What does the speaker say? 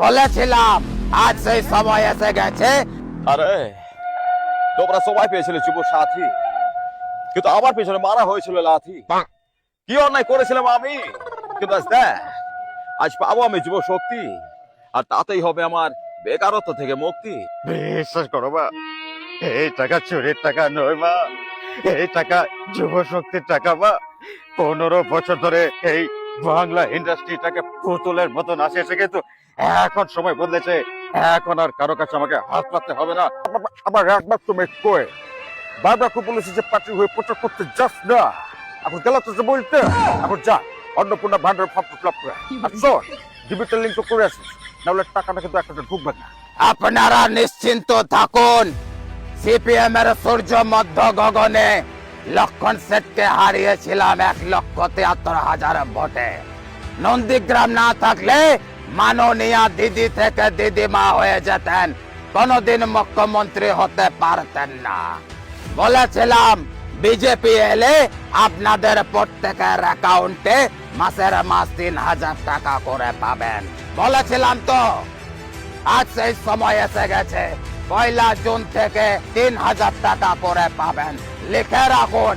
বলেছিলাম আজ সেই সময় এসে গেছে। আরে তোমরা সবাই পেয়েছিলে যুব সাথী, কিন্তু আমার পেছনে মারা হয়েছিল লাথি। কি অন্যায় করেছিলাম আমি, কিন্তু আজ দেখ, আজ পাবো আমি যুব শক্তি, আর তাতেই হবে আমার বেকারত্ব থেকে মুক্তি। বিশ্বাস করো মা, এই টাকা চুরির টাকা নয় মা, এই টাকা যুব শক্তির টাকা মা। 15 বছর ধরে এই বাংলা ইন্ডাস্ট্রিটাকে পুতুলের মতন আসে কিন্তু এখন সময় বদলেছে। এখন আর কারো কাছে আমাকে হাত পাততে হবে না। আবার একবার তুমি কই বারবার খুব বলেছি যে পার্টি হয়ে প্রচার করতে যাস না, এখন গেলা তো বলতে, এখন যা অন্নপূর্ণা ভান্ডার ফ্লপ ফ্লপ করে আসো, ডিজিটাল লিঙ্ক করে আসিস, নাহলে টাকাটা কিন্তু একটা ঢুকবে না। আপনারা নিশ্চিন্ত থাকুন, সিপিএম এর সূর্য মধ্য গগনে লক্ষণ সেটকে হারিয়েছিলাম 1,73,000 ভোটে। নন্দীগ্রাম না থাকলে মাননীয়া দিদি থেকে দিদিমা হয়ে যেতেন, কোনোদিন মুখ্যমন্ত্রী হতে পারতেন না। বলেছিলাম বিজেপি এলে আপনাদের প্রত্যেকের অ্যাকাউন্টে মাসের মাস 3,000 টাকা করে পাবেন, বলেছিলাম তো। আজ সেই সময় এসে গেছে, 1 জুন থেকে 3,000 টাকা করে পাবেন, লিখে রাখুন।